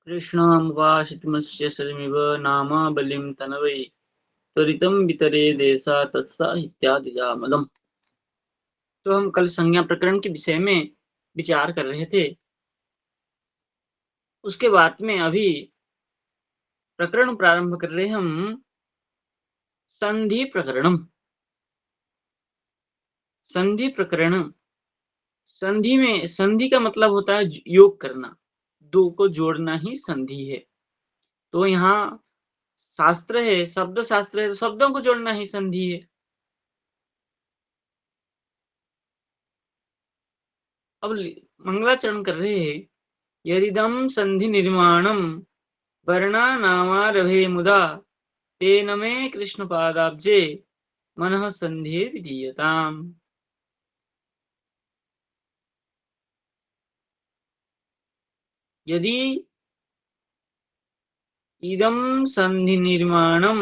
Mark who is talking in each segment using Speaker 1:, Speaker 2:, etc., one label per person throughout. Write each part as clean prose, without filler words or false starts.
Speaker 1: कृष्णामुपाश्रितमस्य सजमिव नाम बलिं तनवै त्वरितं वितरे देशा तत्साहित्यादिजामलम्। तो हम कल संज्ञा प्रकरण के विषय में विचार कर रहे थे। उसके बाद में अभी प्रकरण प्रारंभ कर रहे हम संधि प्रकरणम। संधि प्रकरण, संधि में संधि का मतलब होता है योग करना, दो को जोड़ना ही संधि है। तो यहाँ शास्त्र है, शब्द शास्त्र है, तो शब्दों को जोड़ना ही संधि है। अब मंगलाचरण कर रहे हैं। यदिदं संधि निर्माणम वर्णानामारभे मुदा तेन मे कृष्ण पादाब्जे मनः संधि विधीयताम्। यदि इदं संधि निर्माणम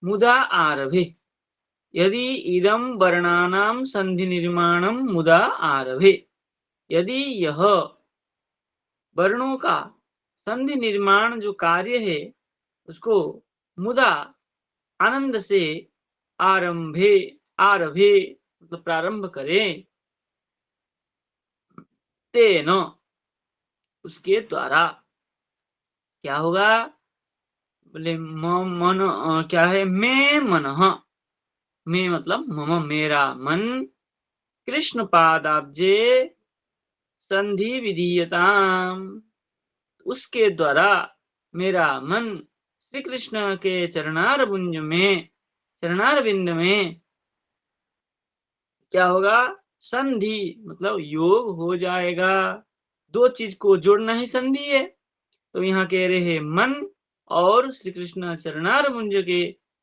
Speaker 1: मुदा आरभे, यदि इदं वर्णानां संधि निर्माणम मुदा आरभे, यदि यह वर्णों का संधि निर्माण जो कार्य है उसको मुदा आनंद से आरंभे, आरभे मतलब प्रारंभ करें, तेन उसके द्वारा क्या होगा? बोले मन क्या है? मैं मन, मैं मतलब मम मेरा मन, कृष्ण पादाब्जे संधि विधीयताम, उसके द्वारा मेरा मन श्री कृष्ण के चरणारविंद में, चरणारविंद में क्या होगा? संधि मतलब योग हो जाएगा। दो चीज को जोड़ना ही संधि है। तो यहाँ कह रहे हैं मन और श्री कृष्ण चरणारविंद के,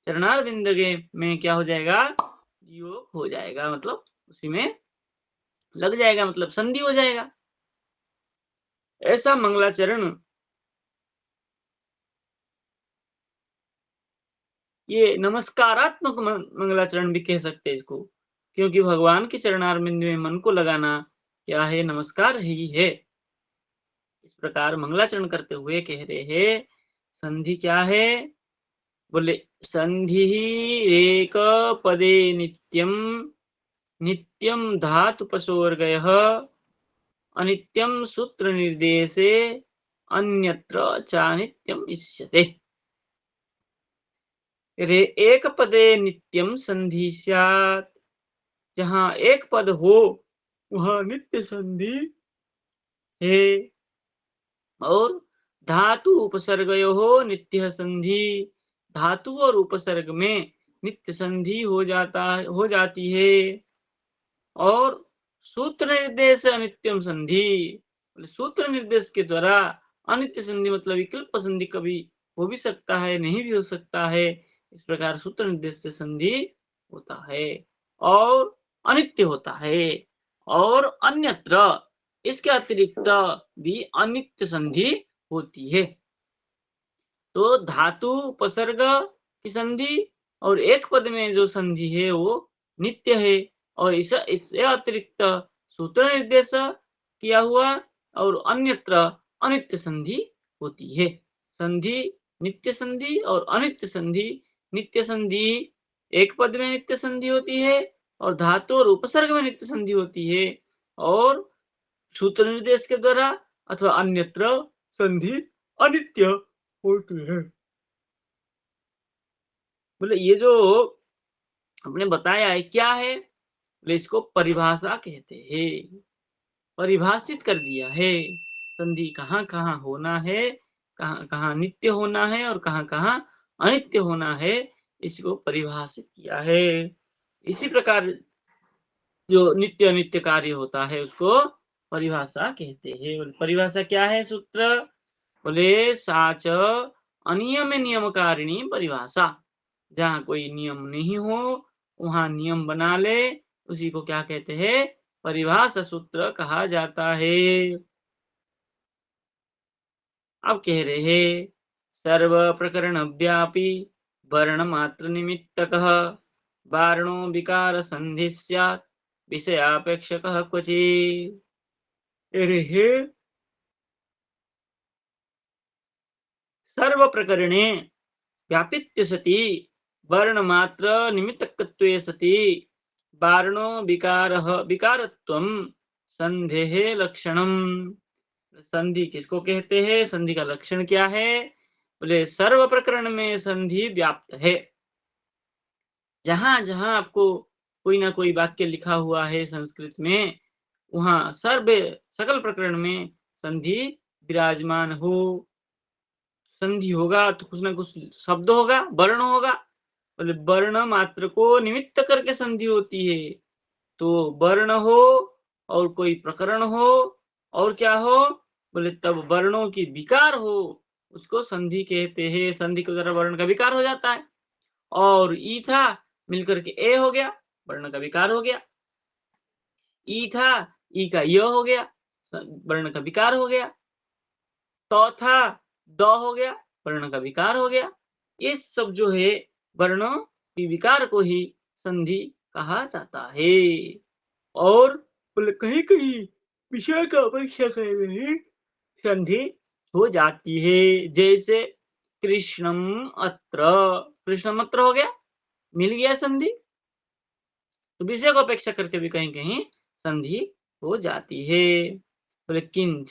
Speaker 1: चरणारविंद के में क्या हो जाएगा? योग हो जाएगा, मतलब उसी में लग जाएगा, मतलब संधि हो जाएगा। ऐसा मंगलाचरण, ये नमस्कारात्मक मंगलाचरण भी कह सकते हैं इसको, क्योंकि भगवान के चरणारविंद में मन को लगाना क्या है? नमस्कार ही है। इस प्रकार मंगलाचरण करते हुए कह रहे हैं संधि क्या है? बोले संधि एक पदे नित्यम, नित्यम धातुपसर्गयः अनित्यम सूत्र निर्देशे अन्यत्र चानित्यम इष्यते। रे एक पदे नित्यम संधि स्यात्, जहाँ एक पद हो वहाँ नित्य संधि है। और धातु उपसर्गयोः नित्य संधि, धातु और उपसर्ग में नित्य संधि हो जाती है। और सूत्र निर्देश अनित्यम संधि, सूत्र निर्देश के द्वारा अनित्य संधि मतलब विकल्प संधि कभी हो भी सकता है, नहीं भी हो सकता है। इस प्रकार सूत्र निर्देश से संधि होता है और अनित्य होता है। और अन्यत्र, इसके अतिरिक्त भी अनित्य संधि होती है। तो धातु उपसर्ग की संधि और एक पद में जो संधि है वो नित्य है। और इससे अतिरिक्त सूत्र निर्देश किया हुआ और अन्यत्र अनित्य संधि होती है। संधि नित्य संधि और अनित्य संधि। नित्य संधि एक पद में नित्य संधि होती है और धातु और उपसर्ग में नित्य संधि होती है। और सूत्र निर्देश के द्वारा अथवा अन्यत्र संधि अनित्य होती है। बोले ये जो हमने बताया है क्या है? बोले इसको परिभाषा कहते हैं। परिभाषित कर दिया है संधि कहाँ कहाँ होना है, कहाँ कहाँ नित्य होना है और कहाँ कहाँ अनित्य होना है, इसको परिभाषित किया है। इसी प्रकार जो नित्य अनित्य कार्य होता है उसको परिभाषा कहते हैं। परिभाषा क्या है? सूत्र बोले साच अनियम नियमकारिणी परिभाषा, जहाँ कोई नियम नहीं हो वहां नियम बना ले, उसी को क्या कहते हैं? परिभाषा सूत्र कहा जाता है। अब कह रहे हैं सर्व प्रकरण व्यापी वर्ण मात्र निमित्तक वारणो विकार संधि स्यात् विषयापेक्षकः क्वचित्। ऋहे सर्वप्रकरणे व्यापित्य सति वर्णमात्र निमित्तकत्वे सति वारणो विकारः विकारत्वं संधेः लक्षणम्। संधि किसको कहते हैं? संधि का लक्षण क्या है? बोले सर्व प्रकरण में संधि व्याप्त है। जहां जहां आपको कोई ना कोई वाक्य लिखा हुआ है संस्कृत में, वहां सर्व सकल प्रकरण में संधि विराजमान हो। संधि होगा तो कुछ ना कुछ शब्द होगा, वर्ण होगा। बोले वर्ण मात्र को निमित्त करके संधि होती है। तो वर्ण हो और कोई प्रकरण हो और क्या हो, बोले तब वर्णों की विकार हो, उसको संधि कहते हैं। संधि के द्वारा वर्ण का विकार हो जाता है। और ई था मिलकर के ए हो गया, वर्ण का विकार हो गया। ई था, ई का य हो गया, वर्ण का विकार हो गया। तो था, द हो गया, वर्ण का विकार हो गया। ये सब जो है वर्णों की विकार को ही संधि कहा जाता है। और बोले कहीं कहीं विषय का अपेक्षा में संधि हो जाती है। जैसे कृष्णम अत्र, कृष्णम अत्र हो गया, मिल गया संधि। तो विषय को अपेक्षा करके भी कहीं कहीं संधि हो जाती है। बोले किंच,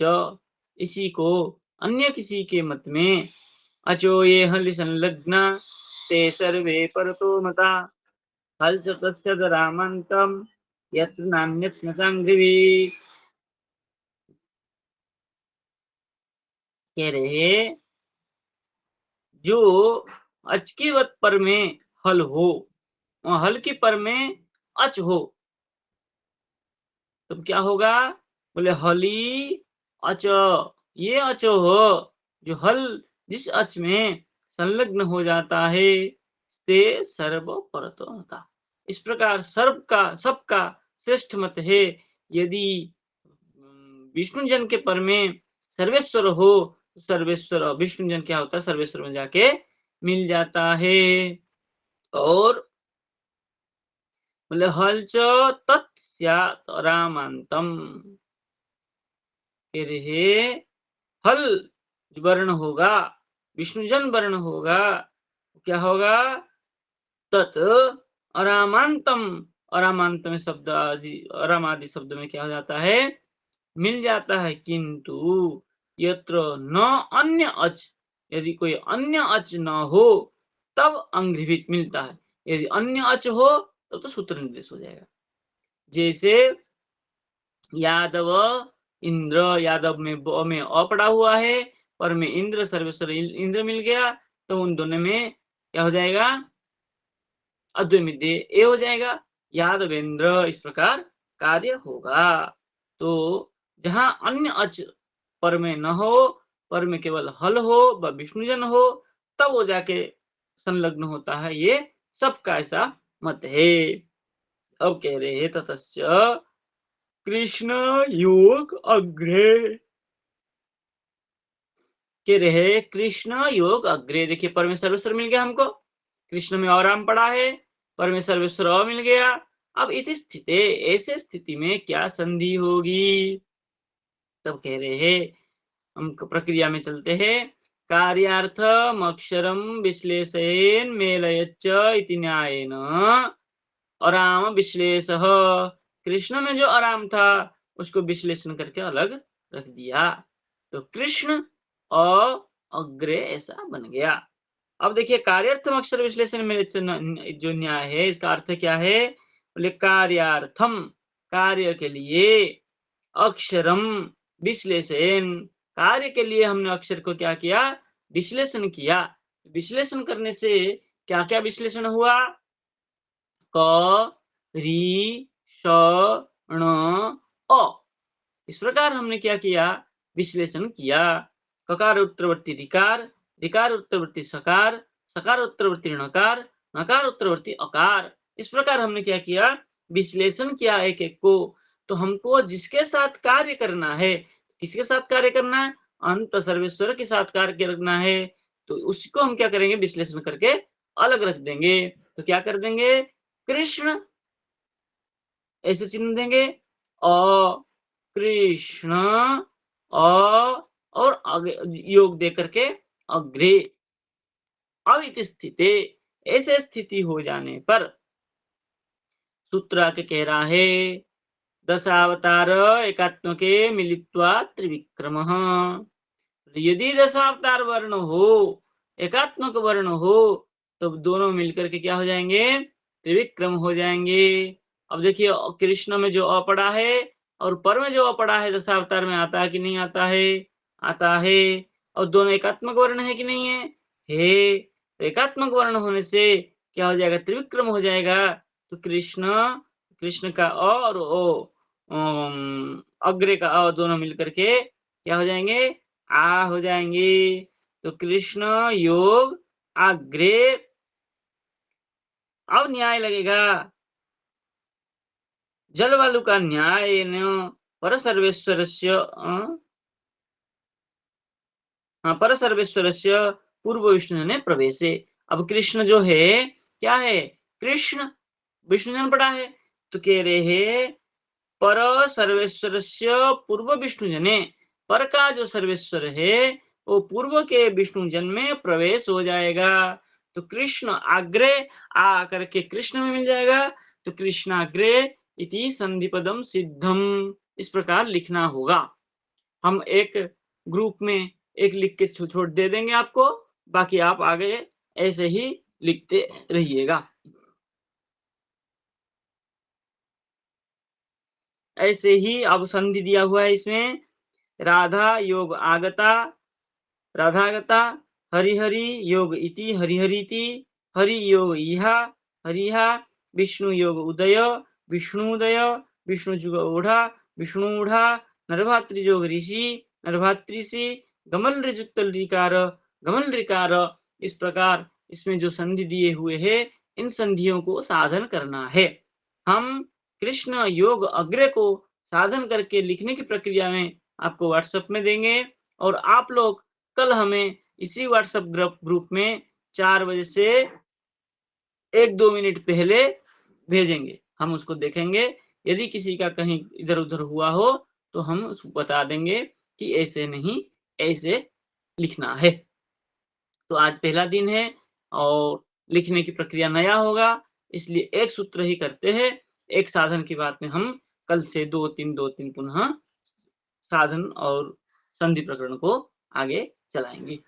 Speaker 1: इसी को अन्य किसी के मत में अचो ये हल संलग्ना ते सर्वे परतो मता हल च तस्य रामंतम यत्र नान्यत् न संग्रही। कह रहे जो अच की वत पर में हल हो, हल की पर में अच हो, तब क्या होगा? बोले हली अच, ये अच हो जो हल जिस अच में संलग्न हो जाता है, ते सर्व परतोता। इस प्रकार सर्व का सबका श्रेष्ठ मत है। यदि विष्णु जन के पर में सर्वेश्वर हो, तो सर्वेश्वर विष्णु जन क्या होता है? सर्वेश्वर में जाके मिल जाता है। और बोले हल च तत् रामांतम, फिर हे हल वर्ण होगा, विष्णुजन वर्ण होगा, क्या होगा? तत् अरामांतम, अरामांत में शब्द आदि, अराम आदि शब्द में क्या हो जाता है? मिल जाता है। किंतु यत्र न अन्य अच, यदि कोई अन्य अच न हो तब अंग्रहित मिलता है। यदि अन्य अच हो तब तो सूत्र निर्देश हो जाएगा। जैसे यादव इंद्र, यादव में ब में अ पड़ा हुआ है, पर में इंद्र, सर्वेश्वर इंद्र मिल गया, तो उन दोनों में क्या हो जाएगा? अद्वैमित्य ए हो जाएगा, यादवेंद्र, इस प्रकार कार्य होगा। तो जहां अन्य अच पर में न हो, पर में केवल हल हो व विष्णुजन हो, तब वो जाके संलग्न होता है। ये सबका ऐसा मत है। अब कह रहे हैं ततश्च कृष्ण योग अग्रे, के रहे कृष्ण योग अग्रे। देखिए पर में सर्वेश्वर मिल गया हमको, कृष्ण में और राम पड़ा है, पर में सर्वेश्वर और मिल गया। अब इति स्थिते, ऐसे स्थिति में क्या संधि होगी? तब कह रहे हैं, हम प्रक्रिया में चलते हैं। कार्यार्थम अक्षरम विश्लेषयेन मेलयच्च इति न्यायेन अराम विश्लेष, कृष्ण में जो आराम था उसको विश्लेषण करके अलग रख दिया, तो कृष्ण और अग्रे ऐसा बन गया। अब देखिए कार्यार्थम अक्षर विश्लेषण में जो न्याय है, इसका अर्थ क्या है? बोले कार्यार्थम, कार्य के लिए, अक्षरम विश्लेषण, कार्य के लिए हमने अक्षर को क्या किया? विश्लेषण किया। विश्लेषण करने से क्या क्या विश्लेषण हुआ? क, री, श, ण, अ, इस प्रकार हमने क्या किया? विश्लेषण किया। ककार उत्तरवर्ती ऋकार, ऋकार उत्तरवर्ती सकार, सकार उत्तरवर्ती णकार, नकार उत्तरवर्ती अकार, इस प्रकार हमने क्या किया? विश्लेषण किया एक एक को। तो हमको जिसके साथ कार्य करना है, किसके साथ कार्य करना है? अंत सर्वेश्वर के साथ कार्य करना है, तो उसको हम क्या करेंगे? विश्लेषण करके अलग रख देंगे। तो क्या कर देंगे? कृष्ण ऐसे चिन्ह देंगे। अ, कृष्ण, अ और आगे योग दे करके अग्रे, अविति स्थिते, ऐसे स्थिति हो जाने पर सूत्रार्थ कह रहा है, दशावतार एकात्मके मिलित्वा त्रिविक्रमः। यदि दशावतार वर्ण हो, एकात्मक वर्ण हो, तो दोनों मिलकर के क्या हो जाएँगे? त्रिविक्रम हो जाएँगे। अब देखिए कृष्ण में जो अ पड़ा है और पर में जो अ पड़ा है दशावतार में आता है कि नहीं आता है? आता है। और दोनों एकात्मक वर्ण है कि नहीं है? है। तो एकात्मक वर्ण होने से क्या हो जाएगा? त्रिविक्रम हो जाएगा। तो कृष्ण, कृष्ण का अ और ओ अग्रे का अ दोनों मिलकर के क्या हो जाएँगे? आ हो जाएँगे। तो कृष्ण योग अग्रे, अब न्याय लगेगा। जल वालु का न्यायेन परसर्वेश्वरस्य परसर्वेश्वरस्य पूर्व विष्णुने प्रवेशे। अब कृष्ण जो है, क्या है? कृष्ण विष्णुजन पड़ा है, तो कह रहे हैं पर सर्वेश्वरस्य पूर्व विष्णु जने, पर का जो सर्वेश्वर है वो पूर्व के विष्णु जन में प्रवेश हो जाएगा। तो कृष्ण आग्रे, आ करके कृष्ण में मिल जाएगा। तो कृष्णाग्रे इति संधि पदम सिद्धम, इस प्रकार लिखना होगा। हम एक ग्रुप में एक लिख के छोड़ दे देंगे आपको, बाकी आप आगे ऐसे ही लिखते रहिएगा। ऐसे ही अब संधि दिया हुआ है इसमें, राधा योग आगता, राधागता, हरिहरि योग इति हरिहरीति, हरि योग इहा, हरिहा, विष्णु योग उदय, विष्णुदय, विष्णुजुग ऊढ़ा, विष्णुऊढ़ा, नरभातृ योग ऋषि, नरभातृषि, गमल ऋजुक्तल ऋकार, गमल ऋकार। इस प्रकार इसमें जो संधि दिए हुए हैं, इन संधियों को साधन करना है। हम कृष्ण योग अग्र को साधन करके लिखने की प्रक्रिया में आपको व्हाट्सएप में देंगे और आप लोग कल हमें इसी व्हाट्सएप ग्रुप में 4 बजे से 1-2 मिनट पहले भेजेंगे। हम उसको देखेंगे। यदि किसी का कहीं इधर-उधर हुआ हो, तो हम उसको बता देंगे कि ऐसे नहीं, ऐसे लिखना है। तो आज पहला दिन है और लिखने की प्रक्रिया नया होगा, इसलिए एक सूत्र ही करते हैं। एक साधन की बात में हम कल से 2-3 पुनः साधन और संधि प्रकरण को आगे चलाएँगे।